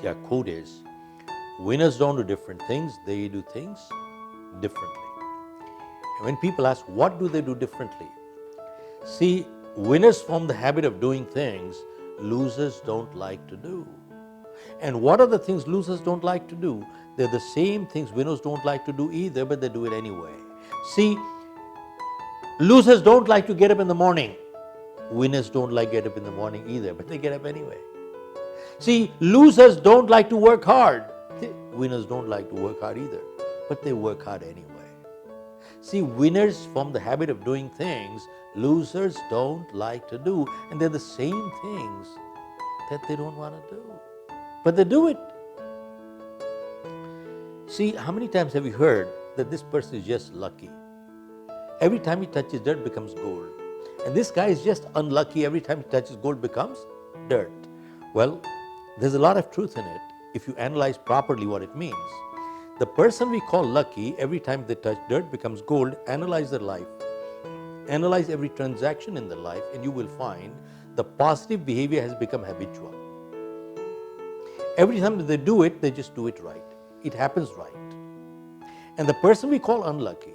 See, our quote is, winners don't do different things, they do things differently. And when people ask, what do they do differently? See, winners form the habit of doing things losers don't like to do. And what are the things losers don't like to do? They're the same things winners don't like to do either, but they do it anyway. See, losers don't like to get up in the morning. Winners don't like get up in the morning either, but they get up anyway. See, losers don't like to work hard. Winners don't like to work hard either, but they work hard anyway. See, winners form the habit of doing things losers don't like to do, and they're the same things that they don't want to do, but they do it. See, how many times have you heard that this person is just lucky? Every time he touches dirt becomes gold. And this guy is just unlucky. Every time he touches gold becomes dirt. Well, there's a lot of truth in it if you analyze properly what it means. The person we call lucky, every time they touch dirt becomes gold. Analyze their life. Analyze every transaction in their life, and you will find the positive behavior has become habitual. Every time that they do it, they just do it right. It happens right. And the person we call unlucky,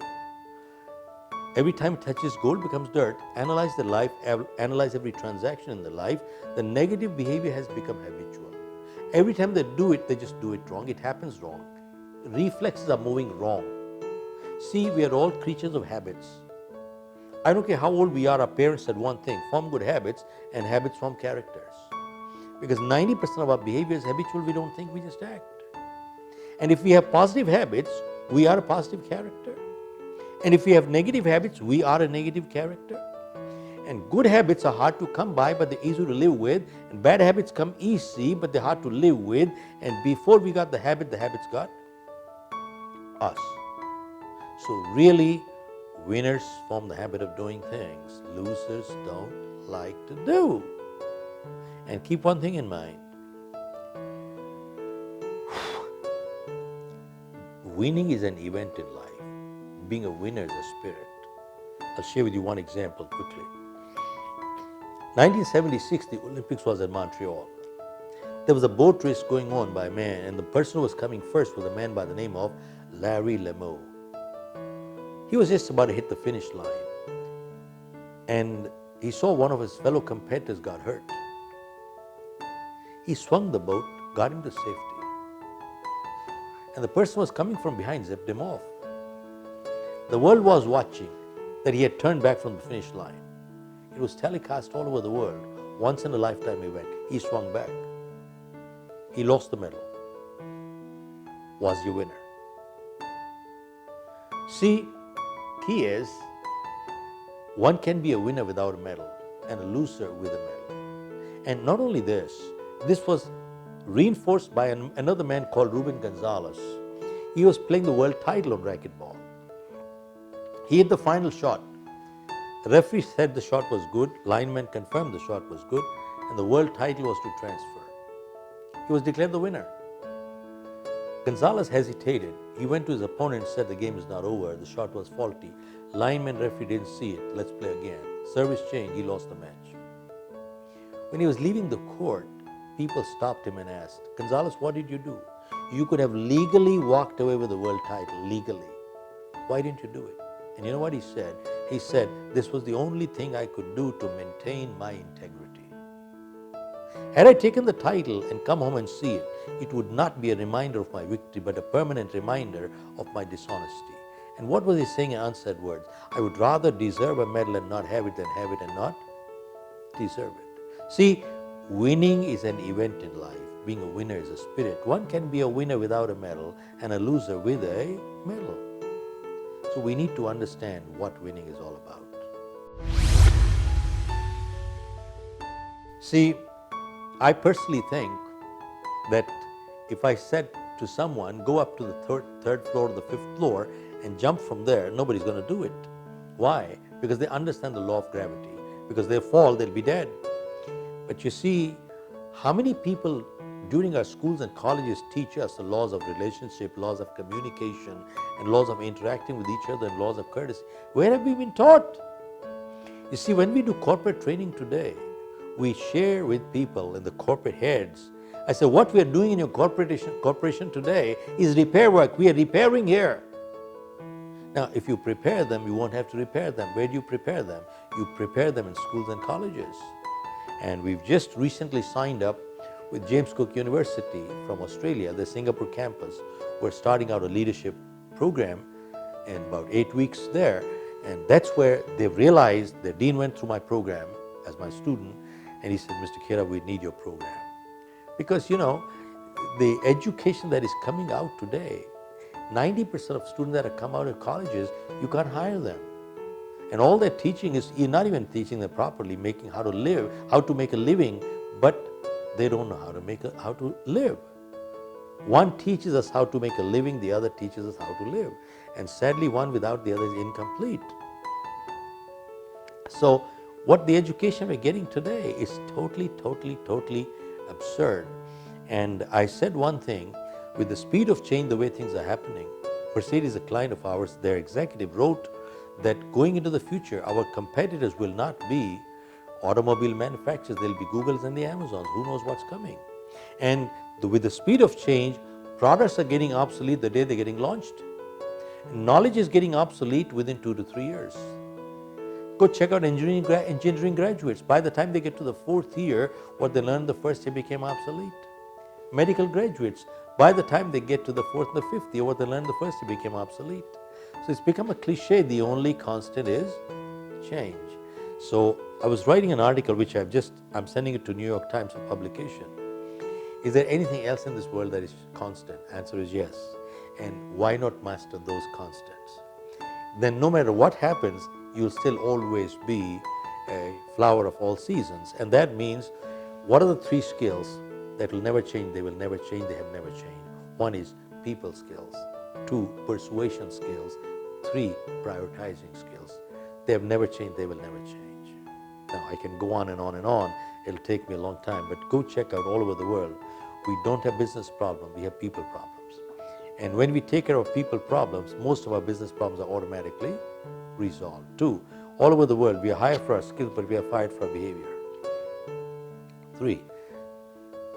every time it touches gold becomes dirt. Analyze their life, analyze every transaction in their life. The negative behavior has become habitual. Every time they do it, they just do it wrong. It happens wrong. Reflexes are moving wrong. See, we are all creatures of habits. I don't care how old we are, our parents said one thing, form good habits, and habits form characters. Because 90% of our behavior is habitual, we don't think, we just act. And if we have positive habits, we are a positive character. And if we have negative habits, we are a negative character. And good habits are hard to come by, but they're easy to live with. And bad habits come easy, but they're hard to live with. And before we got the habits got us. So really, winners form the habit of doing things losers don't like to do. And keep one thing in mind. Winning is an event in life. Being a winner is a spirit. I'll share with you one example quickly. 1976, the Olympics was in Montreal. There was a boat race going on by a man, and the person who was coming first was a man by the name of Larry Lemeau. He was just about to hit the finish line, and he saw one of his fellow competitors got hurt. He swung the boat, got him to safety, and the person was coming from behind zipped him off. The world was watching that he had turned back from the finish line. It was telecast all over the world. Once in a lifetime event. He swung back. He lost the medal. Was your winner? See, key is one can be a winner without a medal and a loser with a medal. And not only this was reinforced by another man called Ruben Gonzalez. He was playing the world title on racquetball. He hit the final shot. The referee said the shot was good, lineman confirmed the shot was good, and the world title was to transfer. He was declared the winner. Gonzalez hesitated. He went to his opponent and said the game is not over, the shot was faulty. Lineman referee didn't see it, let's play again. Service change, he lost the match. When he was leaving the court, people stopped him and asked, Gonzalez, what did you do? You could have legally walked away with the world title, legally. Why didn't you do it? And you know what he said? He said, this was the only thing I could do to maintain my integrity. Had I taken the title and come home and see it, it would not be a reminder of my victory, but a permanent reminder of my dishonesty. And what was he saying in unsaid words? I would rather deserve a medal and not have it than have it and not deserve it. See, winning is an event in life. Being a winner is a spirit. One can be a winner without a medal and a loser with a medal. So we need to understand what winning is all about. See, I personally think that if I said to someone, go up to the third floor or the fifth floor and jump from there, nobody's going to do it. Why? Because they understand the law of gravity. Because they fall, they'll be dead. But you see, how many people during our schools and colleges teach us the laws of relationship, laws of communication, and laws of interacting with each other, and laws of courtesy? Where have we been taught? You see, when we do corporate training today, we share with people and the corporate heads I said, what we are doing in your corporation today is repair work. We are repairing here. Now, if you prepare them, you won't have to repair them. Where do you prepare them? You prepare them in schools and colleges. And we've just recently signed up with James Cook University from Australia, the Singapore campus. We're starting out a leadership program in about 8 weeks there. And that's where they've realized, the dean went through my program as my student, and he said, Mr. Khera, we need your program. Because, the education that is coming out today, 90% of students that have come out of colleges, you can't hire them. And all they're teaching is, you're not even teaching them properly, how to live, how to make a living, but they don't know how to live. One teaches us how to make a living, the other teaches us how to live. And sadly, one without the other is incomplete. So what the education we're getting today is totally absurd. And I said one thing, with the speed of change, the way things are happening, Mercedes, a client of ours, their executive wrote that going into the future, our competitors will not be automobile manufacturers, they'll be Googles and the Amazons. Who knows what's coming? And with the speed of change, products are getting obsolete the day they're getting launched. Knowledge is getting obsolete within 2 to 3 years. Go check out engineering graduates. By the time they get to the 4th year, what they learned the first year became obsolete. Medical graduates, by the time they get to the 4th and the 5th year, what they learned the first year became obsolete. So it's become a cliche. The only constant is change. So I was writing an article which I'm sending it to New York Times for publication. Is there anything else in this world that is constant? Answer is yes. And why not master those constants? Then no matter what happens, you'll still always be a flower of all seasons. And that means, what are the 3 skills that will never change, they will never change, they have never changed? 1 is people skills, 2 persuasion skills, 3 prioritizing skills. They have never changed, they will never change. Now I can go on and on and on, it'll take me a long time, but go check out all over the world. We don't have business problems, we have people problems. And when we take care of people problems, most of our business problems are automatically resolved. 2, all over the world, we are hired for our skills, but we are fired for our behavior. 3,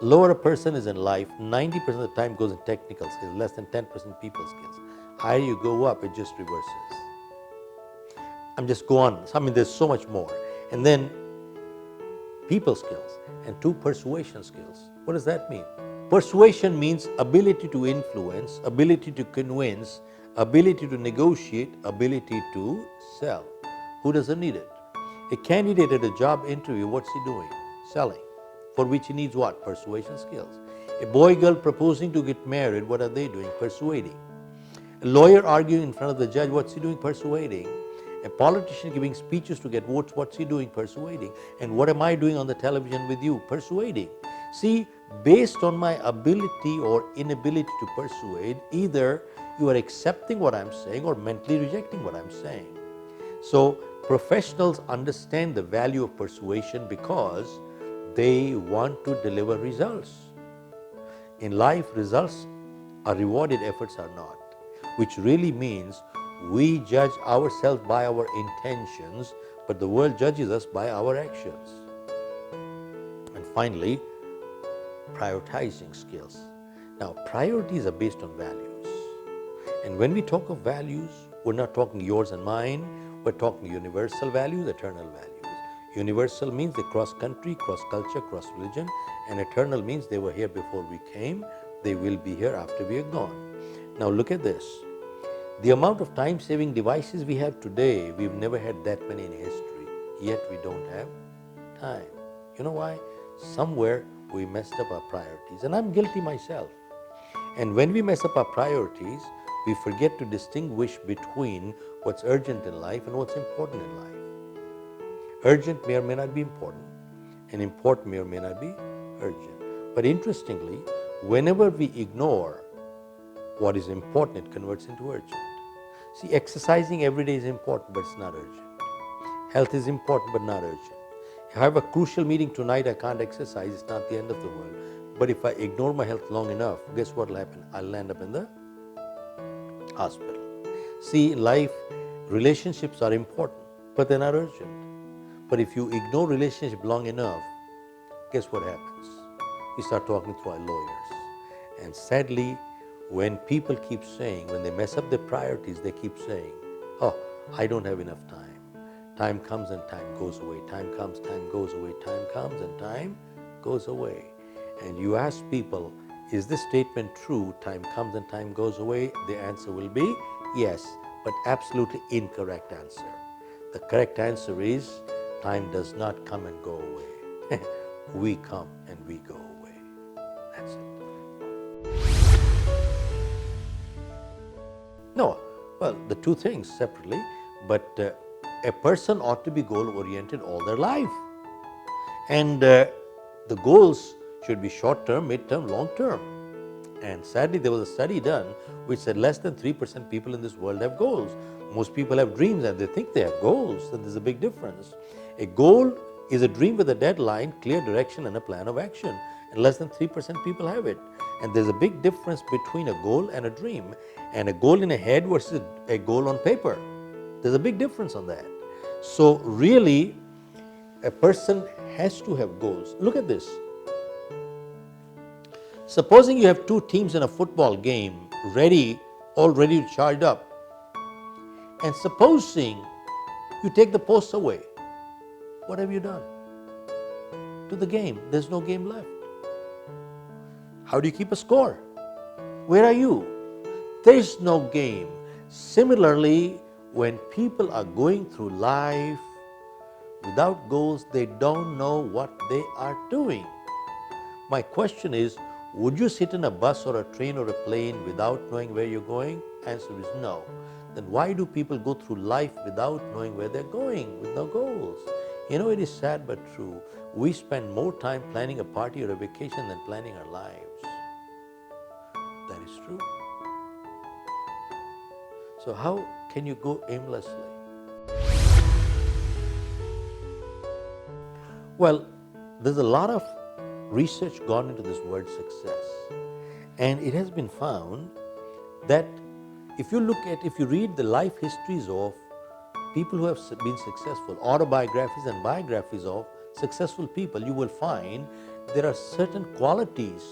lower a person is in life, 90% of the time goes in technical skills, less than 10% people skills. Higher you go up, it just reverses. I'm just go on. There's so much more. And then people skills, and 2 persuasion skills. What does that mean? Persuasion means ability to influence, ability to convince, ability to negotiate, ability to sell. Who doesn't need it? A candidate at a job interview, what's he doing? Selling. For which he needs what? Persuasion skills. A boy girl proposing to get married, what are they doing? Persuading. A lawyer arguing in front of the judge, what's he doing? Persuading. A politician giving speeches to get votes, what's he doing? Persuading. And what am I doing on the television with you? Persuading. See, based on my ability or inability to persuade, either you are accepting what I'm saying or mentally rejecting what I'm saying. So professionals understand the value of persuasion because they want to deliver results. In life, results are rewarded, efforts are not, which really means we judge ourselves by our intentions, but the world judges us by our actions. And finally, prioritizing skills. Now, priorities are based on values. And when we talk of values, we're not talking yours and mine, we're talking universal values, eternal values. Universal means they cross country, cross culture, cross religion, and eternal means they were here before we came, they will be here after we are gone. Now look at this. The amount of time-saving devices we have today, we've never had that many in history, yet we don't have time. You know why? Somewhere we messed up our priorities, and I'm guilty myself. And when we mess up our priorities, we forget to distinguish between what's urgent in life and what's important in life. Urgent may or may not be important, and important may or may not be urgent. But interestingly, whenever we ignore what is important, it converts into urgent. See, exercising every day is important, but it's not urgent. Health is important, but not urgent. If I have a crucial meeting tonight, I can't exercise, it's not the end of the world. But if I ignore my health long enough, guess what will happen? I'll end up in the hospital. See, in life, relationships are important, but they're not urgent. But if you ignore relationship long enough, guess what happens? we start talking to our lawyers. And sadly, when people keep saying, when they mess up their priorities, they keep saying, oh, I don't have enough time. Time comes and time goes away. Time comes, time goes away. Time comes and time goes away. And you ask people, is this statement true? Time comes and time goes away. The answer will be yes, but absolutely incorrect answer. The correct answer is time does not come and go away. We come and we go away. That's it. No, well, the two things separately, but a person ought to be goal-oriented all their life. And the goals should be short-term, mid-term, long-term. And sadly, there was a study done which said less than 3% people in this world have goals. Most people have dreams and they think they have goals, and there's a big difference. A goal is a dream with a deadline, clear direction, and a plan of action. And less than 3% people have it. And there's a big difference between a goal and a dream, and a goal in a head versus a goal on paper. There's a big difference on that. So really, a person has to have goals. Look at this. Supposing you have two teams in a football game, all ready to charge up, and supposing you take the posts away, what have you done to the game? There's no game left. How do you keep a score? Where are you? There's no game. Similarly, when people are going through life without goals, they don't know what they are doing. My question is, would you sit in a bus or a train or a plane without knowing where you're going? Answer is no. Then why do people go through life without knowing where they're going, with no goals? You know, it is sad but true. We spend more time planning a party or a vacation than planning our lives. That is true. So how can you go aimlessly? Well, there's a lot of research gone into this word success, and it has been found that if you read the life histories of people who have been successful, autobiographies and biographies of successful people, you will find there are certain qualities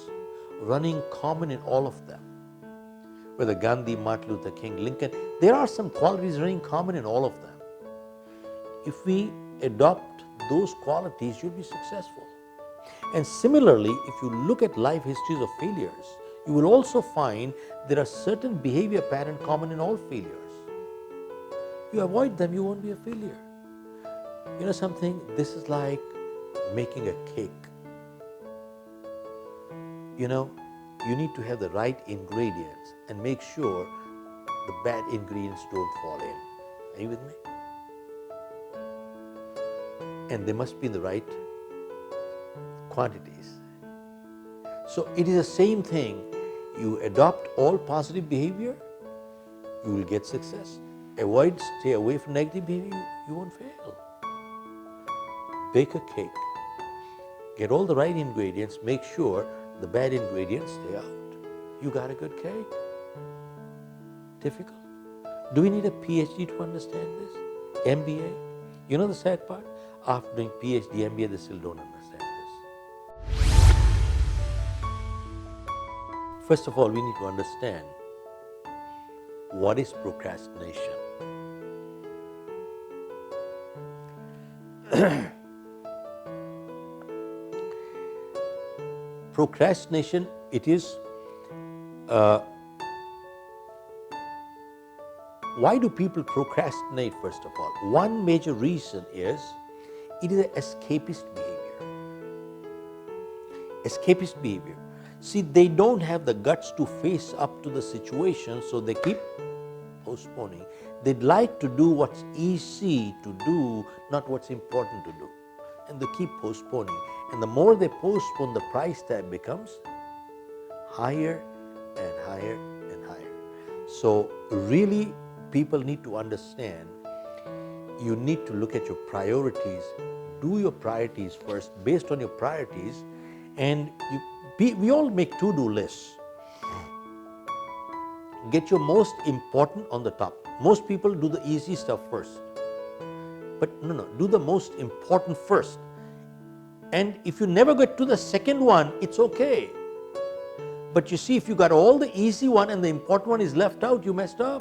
running common in all of them. Whether Gandhi, Martin Luther King, Lincoln, there are some qualities running common in all of them. If we adopt those qualities, you'll be successful. And similarly, if you look at life histories of failures, you will also find there are certain behavior patterns common in all failures. You avoid them, you won't be a failure. You know something? This is like making a cake. You know, you need to have the right ingredients and make sure the bad ingredients don't fall in. Are you with me? And they must be in the right quantities. So it is the same thing. You adopt all positive behavior, you will get success. Stay away from negative behavior, you won't fail. Bake a cake. Get all the right ingredients, make sure the bad ingredients stay out. You got a good cake. Difficult? Do we need a PhD to understand this? MBA? You know the sad part? After doing PhD, MBA, they still don't understand this. First of all, we need to understand what is procrastination. Procrastination, it is, why do people procrastinate, first of all? One major reason is, it is an escapist behavior. Escapist behavior. See, they don't have the guts to face up to the situation, so they keep postponing. They'd like to do what's easy to do, not what's important to do. And they keep postponing. And the more they postpone, the price tag becomes higher and higher and higher. So really, people need to understand, you need to look at your priorities. Do your priorities first, based on your priorities. And we all make to-do lists. Get your most important on the top. Most people do the easy stuff first. But no, do the most important first. And if you never get to the second one, it's okay. But you see, if you got all the easy one and the important one is left out, you messed up.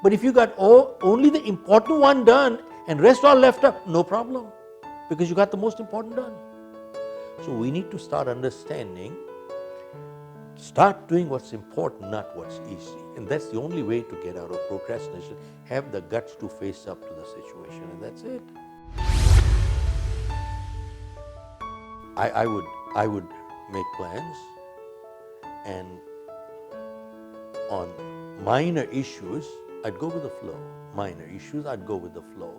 But if you got only the important one done and rest all left up, no problem, because you got the most important done. So we need to start understanding, start doing what's important, not what's easy. And that's the only way to get out of procrastination. Have the guts to face up to the situation, and that's it. I would make plans, and on minor issues, I'd go with the flow. Minor issues, I'd go with the flow,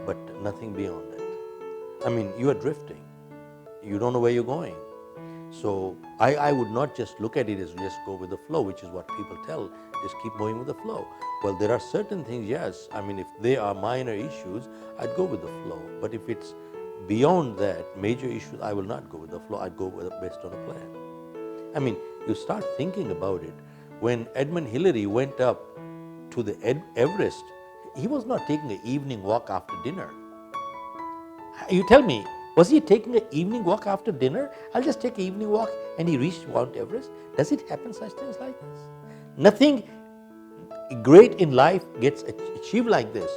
but nothing beyond it. I mean, you are drifting. You don't know where you're going. So I would not just look at it as just go with the flow, which is what people tell, just keep moving with the flow. Well, there are certain things, yes. I mean, if they are minor issues, I'd go with the flow. But if it's beyond that, major issues, I will not go with the flow. I'd go based on a plan. I mean, you start thinking about it. When Edmund Hillary went up to the Everest, he was not taking an evening walk after dinner. You tell me, was he taking an evening walk after dinner? I'll just take an evening walk, and he reached Mount Everest. Does it happen such things like this? Nothing great in life gets achieved like this.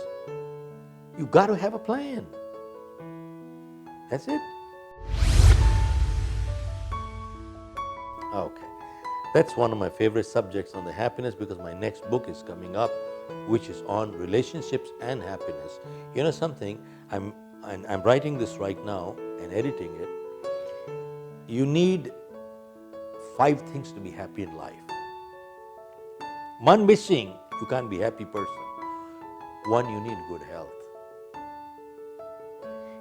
You got to have a plan. That's it. Okay. That's one of my favorite subjects on the happiness, because my next book is coming up, which is on relationships and happiness. You know something, I'm writing this right now and editing it. You need 5 things to be happy in life. One missing, you can't be a happy person. One, you need good health.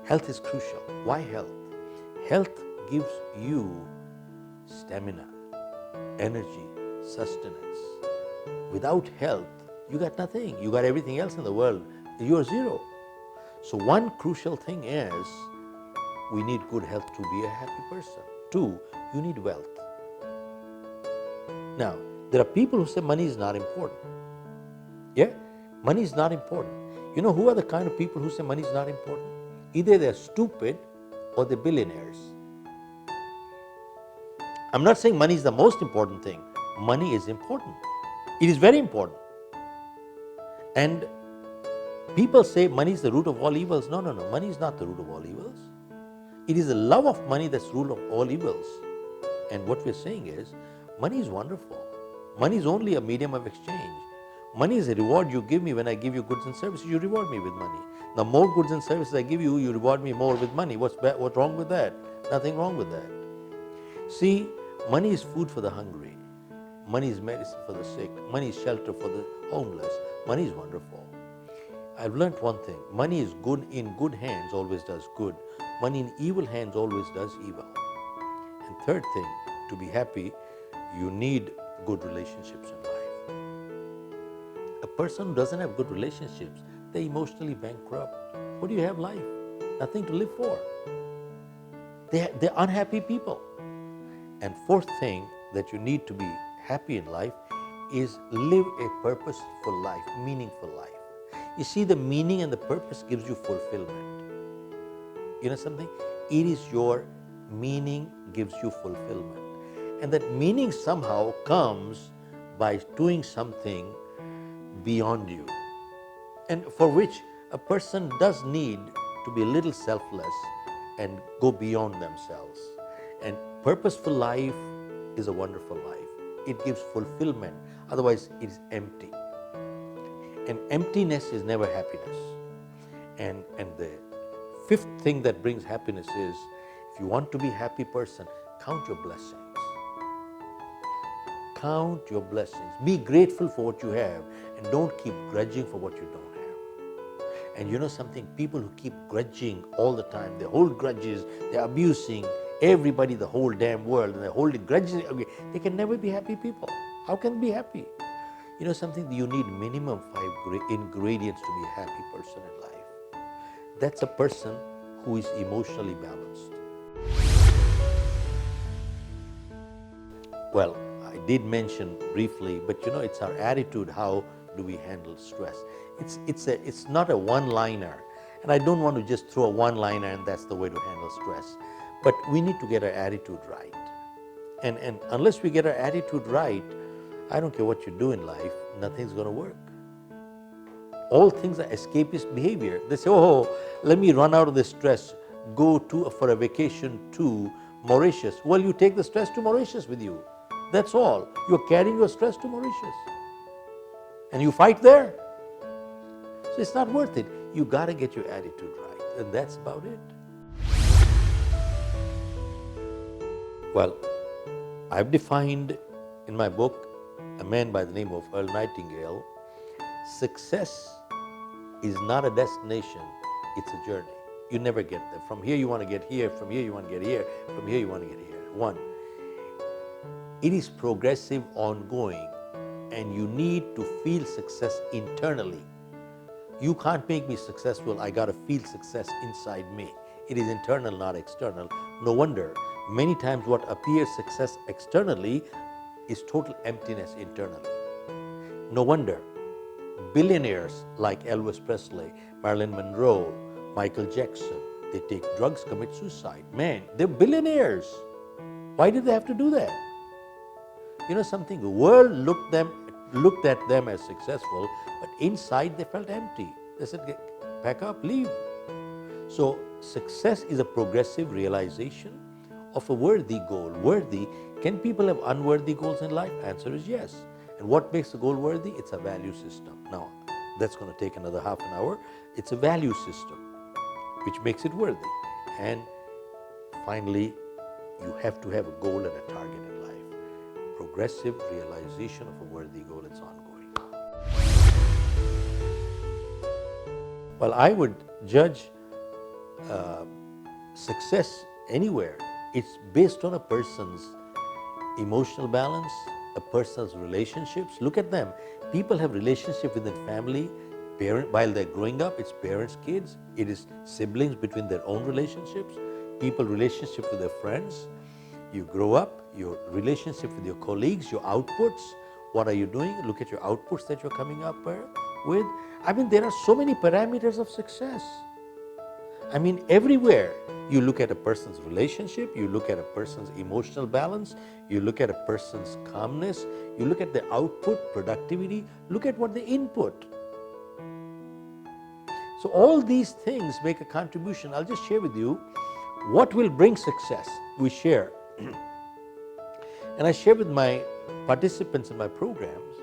Health is crucial. Why health? Health gives you stamina, energy, sustenance. Without health, you got nothing. You got everything else in the world. You're zero. So one crucial thing is, we need good health to be a happy person. 2, you need wealth. Now, there are people who say money is not important. Yeah, money is not important. You know who are the kind of people who say money is not important? Either they're stupid or they're billionaires. I'm not saying money is the most important thing. Money is important. It is very important. And people say money is the root of all evils. No. Money is not the root of all evils. It is the love of money that's the root of all evils. And what we're saying is, money is wonderful. Money is only a medium of exchange. Money is a reward you give me when I give you goods and services. You reward me with money. The more goods and services I give you, you reward me more with money. What's wrong with that? Nothing wrong with that. See, money is food for the hungry. Money is medicine for the sick. Money is shelter for the homeless. Money is wonderful. I've learned one thing. Money is good in good hands, always does good. Money in evil hands always does evil. And third thing, to be happy, you need good relationships in life. A person who doesn't have good relationships, they're emotionally bankrupt. What do you have life? Nothing to live for. They're unhappy people. And fourth thing that you need to be happy in life is live a purposeful life, meaningful life. You see, the meaning and the purpose gives you fulfillment. You know something? It is your meaning gives you fulfillment. And that meaning somehow comes by doing something beyond you, and for which a person does need to be a little selfless and go beyond themselves. And purposeful life is a wonderful life. It gives fulfillment. Otherwise, it is empty. And emptiness is never happiness. And the fifth thing that brings happiness is, if you want to be a happy person, count your blessings. Count your blessings. Be grateful for what you have, and don't keep grudging for what you don't have. And you know something? People who keep grudging all the time, they hold grudges, they're abusing everybody, the whole damn world, and they're holding grudges, they can never be happy people. How can they be happy? You know something? You need minimum 5 ingredients to be a happy person in life. That's a person who is emotionally balanced. Well, I did mention briefly, but you know, it's our attitude. How do we handle stress? It's not a one-liner. And I don't want to just throw a one-liner and that's the way to handle stress. But we need to get our attitude right. And unless we get our attitude right, I don't care what you do in life, nothing's going to work. All things are escapist behavior. They say, oh, let me run out of this stress, go for a vacation to Mauritius. Well, you take the stress to Mauritius with you. That's all. You're carrying your stress to Mauritius. And you fight there. So it's not worth it. You got to get your attitude right. And that's about it. Well, I've defined in my book, a man by the name of Earl Nightingale, success is not a destination, it's a journey. You never get there. From here you want to get here, from here you want to get here, from here you want to get here. One, it is progressive, ongoing, and you need to feel success internally. You can't make me successful, I got to feel success inside me. It is internal, not external. No wonder many times what appears success externally is total emptiness internally. No wonder billionaires like Elvis Presley, Marilyn Monroe, Michael Jackson, they take drugs, commit suicide. Man, they're billionaires. Why did they have to do that? You know something, the world looked at them as successful, but inside they felt empty. They said, pack up, leave. So success is a progressive realization of a worthy goal. Worthy, can people have unworthy goals in life? Answer is yes. And what makes a goal worthy? It's a value system. Now, that's going to take another half an hour. It's a value system which makes it worthy. And finally, you have to have a goal and a target in life. Progressive realization of a worthy goal, it's ongoing. Well, I would judge success anywhere. It's based on a person's emotional balance, a person's relationships. Look at them. People have relationships within family, while they're growing up, it's parents, kids, it is siblings between their own relationships, people relationship with their friends. You grow up, your relationship with your colleagues, your outputs, what are you doing? Look at your outputs that you're coming up with. I mean, there are so many parameters of success. I mean, everywhere. You look at a person's relationship, you look at a person's emotional balance, you look at a person's calmness, you look at the output, productivity, look at what they input. So all these things make a contribution. I'll just share with you what will bring success. We share. And I share with my participants in my programs,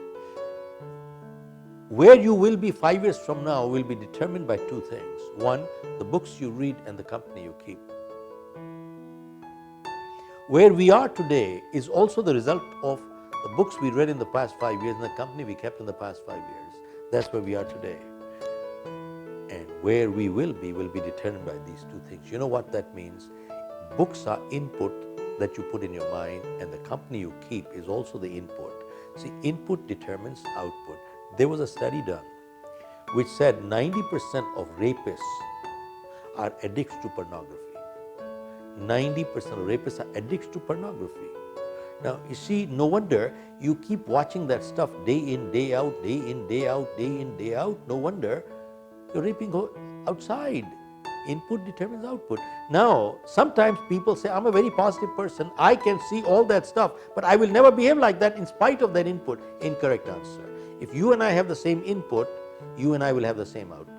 where you will be 5 years from now will be determined by two things. One, the books you read and the company you keep. Where we are today is also the result of the books we read in the past 5 years and the company we kept in the past 5 years. That's where we are today. And where we will be determined by these two things. You know what that means? Books are input that you put in your mind, and the company you keep is also the input. See, input determines output. There was a study done which said 90% of rapists are addicts to pornography. 90% of rapists are addicts to pornography. Now, you see, no wonder you keep watching that stuff day in, day out, day in, day out, day in, day out. No wonder you're raping outside. Input determines output. Now, sometimes people say, I'm a very positive person. I can see all that stuff, but I will never behave like that in spite of that input. Incorrect answer. If you and I have the same input, you and I will have the same output.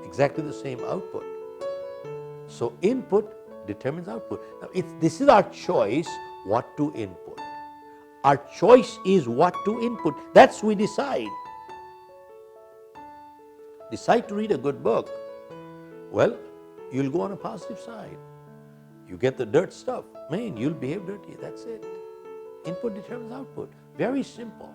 Exactly the same output. So input determines output. Now, this is our choice what to input. Our choice is what to input. That's we decide. Decide to read a good book. Well, you'll go on a positive side. You get the dirt stuff. Man, you'll behave dirty. That's it. Input determines output. Very simple.